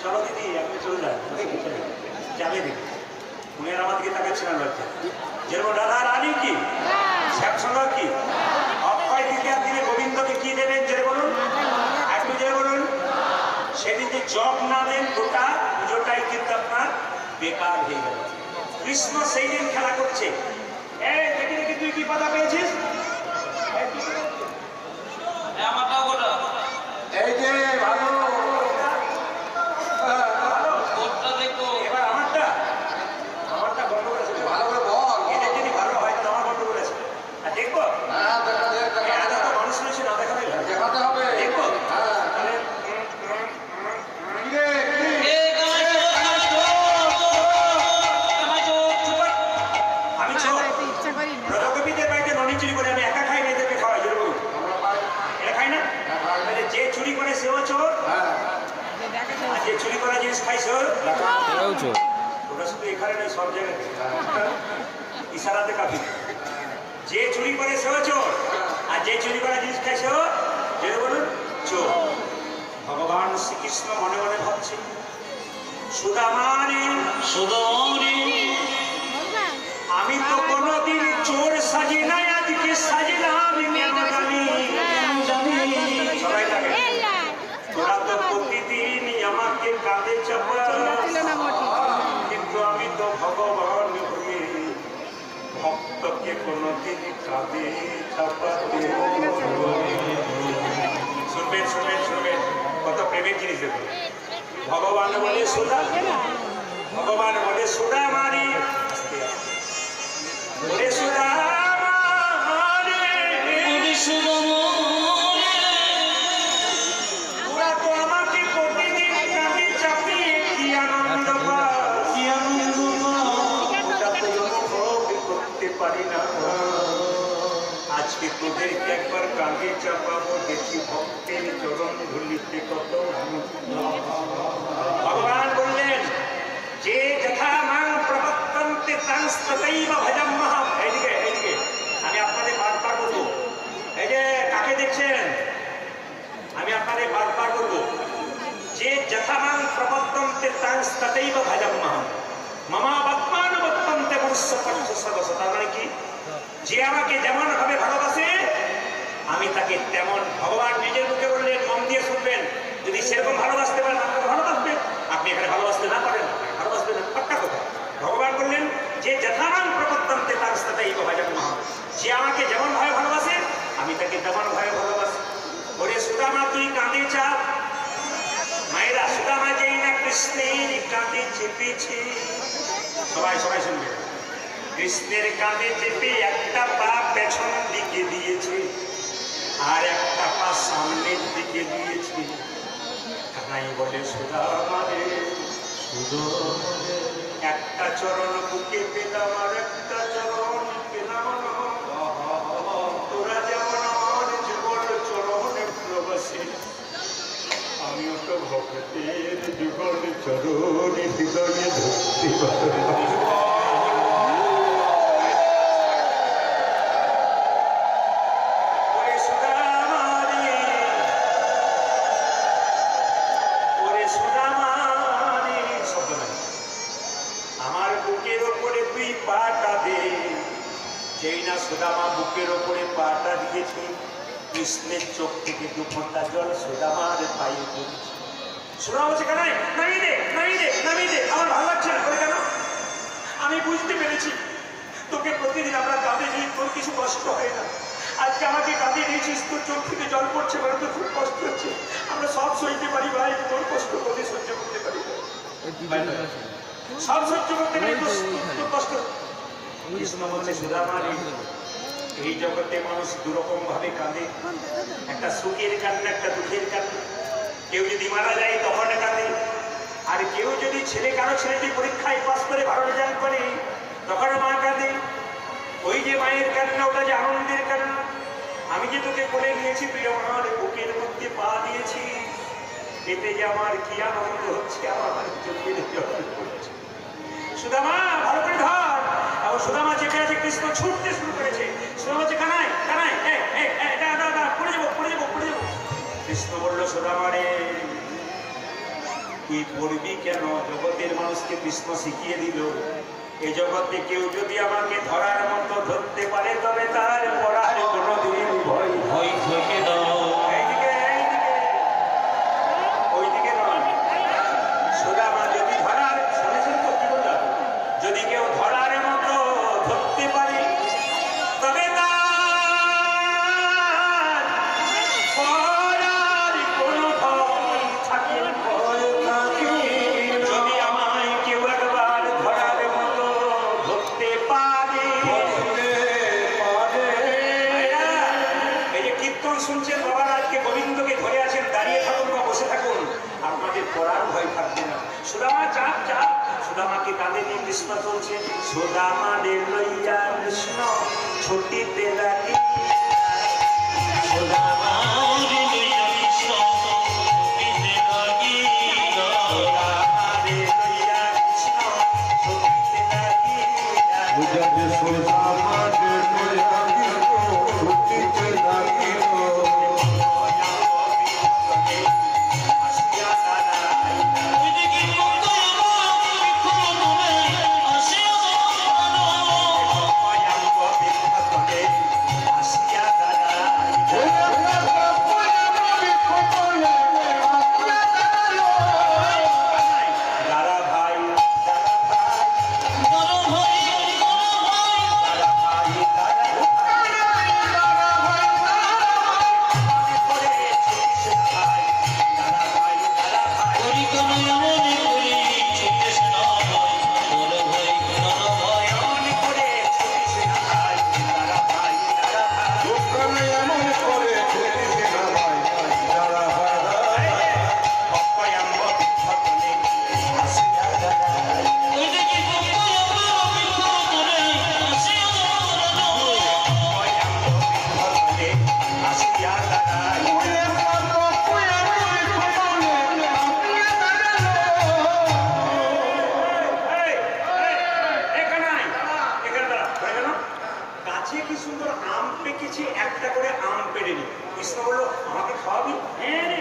চলো দিদি আপনি চলে যান, যাবে দিদি। উনি আর আমার দিকে তাকাচ্ছিলেন লজ্জা। যেরকম রাধা রানী কি শ্যামসুন্দর কি অক্ষয় তৃতীয়ার দিনে গোবিন্দকে কি দেবেন জেরে বলুন, একটু জেরে বলুন। সেদিন যে জব না দেন গোটা পুজোটাই কিন্তু আপনার বেকার হয়ে গেল। কৃষ্ণ সেই দিন খেলা করছে। এই দেখি দেখি তুই কি পাতা পেয়েছিস? এই যে ভালো এবার আমারটা গন্ডগোল আছে, ভালো করে বল। এদের যদি ভালো হয় তো আমার গন্ডগোল আছে। আর দেখবো মানুষ রয়েছে না দেখাতে হবে, দেখবো তাহলে আমি রজকবিদের বাড়িতে ননি চুরি করে আমি একা খাই, মেয়েদেরকে খাওয়াই। জোর বলুন, এটা খাই না? যে চুরি করে সেও চোর, আর যে চুরি করা জিনিস খাই সেও চোর। ওটা শুধু এখানে নয়, সব জায়গায় ইশারাতে কাফি। যে চুরি করে সেও চোর, আর যে চুরি করা জিনিস খায় সেও জোরে বলুন চোর। ভগবান শ্রীকৃষ্ণ মনে মনে ভাবছে সুদামানি আমি তো কোনোদিন চোর সাজি নাই, আজকে সাজলাম কেন জানি। সবাই থাকে তোরা তো প্রতিদিন আমাকে কাঁধে চাপা, কিন্তু আমি তো ভগবান হয়ে ভক্তকে কোনোদিন কাঁধে চাপাতে। শুনবেন শুনবেন শুনবেন, কত প্রেমের জিনিস দেখুন। ভগবান বলে সুধা, ভগবান বলে সুধা মারি, বলে সুধা ওরা তো আমাকে প্রতিদিন কাঁধে চাপিয়ে কি আনন্দ করতে পারি না। আজকে তোদেরকে একবার কাঁধে চাপাবো, দেখি ভক্তের চরণ ধুলিতে কত। ভগবান বললেন যে যথা মাং প্রবর্তন্তে তাং তথৈব ভজম্যহম। এইদিকে এইদিকে আমি আপনাদের বারবার বলবো, এই যে কাকে দেখছেন, আমি আপনাদের বারবার বলবো যে যথা মাং প্রবর্তন্তে তাং তথৈব ভজম্যহম মমা বত্মানুবর্তন্তে মনুষ্য পঞ্চ সদস্য। তার মানে কি, যে আমাকে যেমন ভাবে ভালোবাসে আমি তাকে তেমন। ভগবান নিজের মুখে বললেন, মন দিয়ে শুনবেন, যদি সেরকম ভালোবাসতে পারেন আপনাকে ভালোবাসবেন। আপনি এখানে ভালোবাসতে না পারেন ভালোবাসবেন না, পাক্কা কথা। ভগবান বললেন যে যথামান প্রবর্তন্তে তার সাথে এই ভজম্যহম, যে আমাকে যেমন ভাবে ভালোবাসে আমি তাকে তেমন ভাবে ভালোবাসি। ওরে সুদামা তুই কাঁদে চাপ, মায়েরা সুদামা যেই না কৃষ্ণের কাঁদে চেপেছে। সবাই সবাই শুনবে, কৃষ্ণের কাঁধে চেপে একটা পা পেছন দিকে দিয়েছে আর একটা পা সামনের দিকে দিয়েছে। কানাই বলে সুদামা রে একটা চরণ বুকে পেলাম আর একটা চরণ পেলাম, তোরা যেমন আমার যুগল চরণে প্রবাসে আমিও তো ভক্তের যুগল চরণে হৃদয়ে ধরতে পারি। যেই না সুদামা বুকের ওপরে পাটা দিয়েছে, কৃষ্ণের চোখ থেকে দুফোঁটা জল সুদামার পায়ে পড়েছে। সুদামা বলছে কানাই নামিয়ে দে নামিয়ে দে নামিয়ে দে, আমার ভালো লাগছে না। করে কেন? আমি বুঝতে পেরেছি তোকে প্রতিদিন আমরা কাঁধে নিই, তোর কিছু কষ্ট হয় না। আজকে আমাকে কাঁধে নিয়েছিস, তোর চোখ থেকে জল পড়ছে, মানে তোর খুব কষ্ট হচ্ছে। আমরা সব সইতে পারি ভাই, তোর কষ্ট তোকে সহ্য করতে পারি, সব সহ্য করতে পারি, তোর কষ্ট। কৃষ্ণ বলছে সুদামা এই জগতে মানুষ দুরকম ভাবে কাঁদে, একটা সুখের কান্না একটা দুঃখের কান্না। কেউ যদি মারা যায় তখন কাঁদে, আর কেউ যদি কারো ছেলেটি পরীক্ষায় পাস করে ভালো রেজাল্ট করে তখন মা কাঁদে। ওই যে মায়ের কান্না, ওটা যে আনন্দের কান্না। আমি যে তোকে কোলে নিয়েছি, তুই আমার বুকের মধ্যে পা দিয়েছি, এতে যে আমার কি আনন্দ হচ্ছে, আমার চোখের জল পড়ছে। সুদামা ভালো করে ধর। সুদামা চেপে আছে, কৃষ্ণ ছুটতে শুরু করেছে। সুদামা বলছে কানাই কানাই পড়ে যাবো পড়ে যাবো পড়ে যাবো। কৃষ্ণ বলল সুদামা রে তুই পড়বি কেন? জগতের মানুষকে কৃষ্ণ শিখিয়ে দিল, এই জগতে কেউ যদি আমাকে ধরার মতো ধরতে পারে তবে তার পড়ার কোনোদিন ভয় ভয় থেকে দাও। এইদিকে এইদিকে ওইদিকে নয়। সুদামা যদি ধরার, শুনেছেন তো কি বললাম? যদি কেউ ধরার মতো ধরতে পারে তবে তার পড়ার কোনো ভয় থাকে না। যদি আমায় কেউ একবার ধরার মতো ধরতে পারে, এই যে কীর্তন শুনছেন বাবার, আজকে গোবিন্দকে ধরে আছেন, দাঁড়িয়ে থাকুন বা বসে থাকুন, আপনাদের পড়ার ভয় থাকবে না। সুদামা চাপ চাপ, সুদামাকে কাঁধে নিয়ে কৃষ্ণ চলছে। সুদামা রে লইয়া কৃষ্ণ ছুটিতে লাগি, সুদামা রে লইয়া কৃষ্ণ ছুটিতে লাগিয়া, সুদামা রে লইয়া কৃষ্ণ ছুটিতে লাগি। আসিয়া দাঁড়াইয়া, ওইদিকে মঙ্গলময় আসিয়া দাঁড়ানো। ভয়াঙ্গ বিপদে আসিয়া দাঁড়াইয়া। দাঁড়া ভাই, দাঁড়া ভাই, দাঁড়াও ভাই, দাঁড়াও ভাই, দাঁড়া ভাই, দাঁড়া ভাই। মনে করে ছুটিস না ভাই, দাঁড়া ভাই, দাঁড়া ভাই। পরিক্রমা মনে করি ছুটিস না ভাই, দাঁড়াও ভাই, দাঁড়াও ভাই। মনে করে ছুটিস না ভাই, দাঁড়া ভাই, দাঁড়া ভাই। ভয়াঙ্গ বিপদে আসিয়া দাঁড়াইয়া। ওইদিকে মঙ্গলময় বিপদে আসিয়া দাঁড়ানো। ভয়াঙ্গ বিপদে আসিয়া দাঁড়াইয়া। এই, এই, এখানে আয়, এখানে দাঁড়া, হয়ে গেল? গাছে কি সুন্দর আম পেকেছে, একটা করে আম পেড়ে নি। কৃষ্ণ বললো, আমাকে খাওয়াবি? হ্যাঁ রে,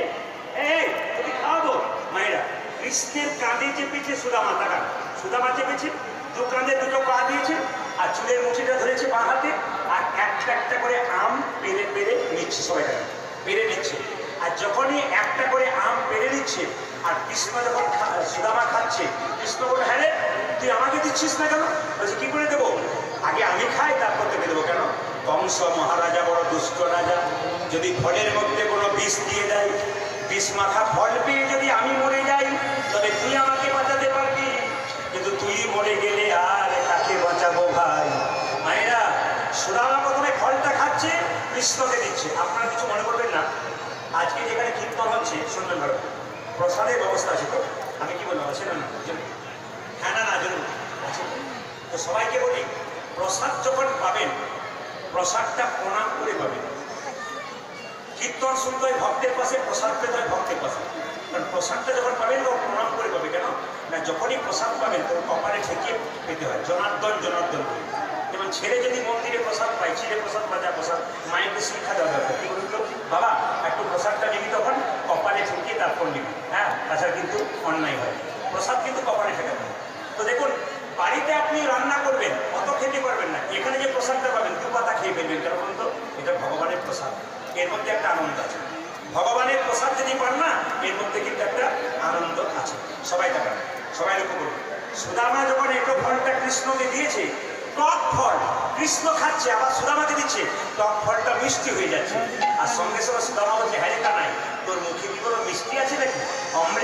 এই তোকে খাওয়াবো। মায়েরা, কৃষ্ণের কাঁধে চেপেছে সুদামা, টাকা সুদামা চেপেছে, দু কাঁধে দুটো পা দিয়েছে, আর চুলের মুঠিটা ধরেছে বাঁ হাতে, আর একটা একটা করে আম পেরে পেরে নিচ্ছে, সবাই টাকা পেরে নিচ্ছে। আর যখনই একটা করে আম পেরে নিচ্ছে, আর কৃষ্ণ যখন সুদামা খাচ্ছে, কৃষ্ণ বলে, হ্যাঁ রে, তুই আমাকে দিচ্ছিস না কেন? বলছে, কি করে দেবো? আগে আমি খাই, তারপর তোকে দেবো। কেন? কংস মহারাজা বড় দুষ্ট রাজা, যদি ফলের মধ্যে কোনো বিষ দিয়ে দেয়, বিষ মাখা ফল পেয়ে যদি আমি মরে যাই, তবে তুই আমাকে বাঁচাতে পারবি, কিন্তু তুই মরে গেলে আর তাকে বাঁচাবো ভাই। মায়েরা, সুদামা প্রথমে ফলটা খাচ্ছে, কৃষ্ণকে দিচ্ছে। আপনারা কিছু মনে করবেন না, আজকে যেখানে কীর্তন হচ্ছে, শুনবেন ভালো, প্রসাদের ব্যবস্থা আছে তো? আমি কি বললাম, আছে না? হ্যাঁ না না, জরুর আছে। তো সবাইকে বলি, প্রসাদ যখন পাবেন, প্রসাদটা প্রণাম করে পাবেন। কীর্তন শুনতে হয় ভক্তের পাশে, প্রসাদ পেতে হয় ভক্তের পাশে। কারণ প্রসাদটা যখন পাবেন তো প্রণাম করে পাবে। কেন না? যখনই প্রসাদ পাবেন তখন কপালে ঠেকিয়ে পেতে হয়, জনার্দন জনার্দন করে। যেমন ছেলে যদি মন্দিরে প্রসাদ পায়, ছেলে প্রসাদ বাজা প্রসাদ, মায়েকে শিক্ষা দেওয়া দরকার। কি বলুন তো বাবা, একটু প্রসাদটা নিবি, তখন কপালে ঠেকিয়ে তারপর নিবি। হ্যাঁ, তাছাড়া কিন্তু অন্যায় হয়। প্রসাদ কিন্তু কপালে ঠেকাবে না। তো দেখুন, বাড়িতে আপনি রান্না করবেন, অত খেতে পারবেন না, এখানে যে প্রসাদটা পাবেন দু পাতা খেয়ে ফেলবেন। কেন বলুন তো? এটা ভগবানের প্রসাদ, এর মধ্যে একটা আনন্দ আছে। ভগবানের প্রসাদ যদি পান না, এর মধ্যে কিন্তু একটা আনন্দ আছে। সবাই দেখান, সবাই লক্ষ্য করুন। সুদামা যখন একটু ফলটা কৃষ্ণকে দিয়েছে, টক ফল কৃষ্ণ খাচ্ছে, আবার সুদামাকে দিচ্ছে, টক ফলটা মিষ্টি হয়ে যাচ্ছে। আর সঙ্গে সঙ্গে সুদামা বলছে, হ্যাঁ রে কানাই, তোর মুখে কি কোনো মিষ্টি আছে নাকি? অমৃত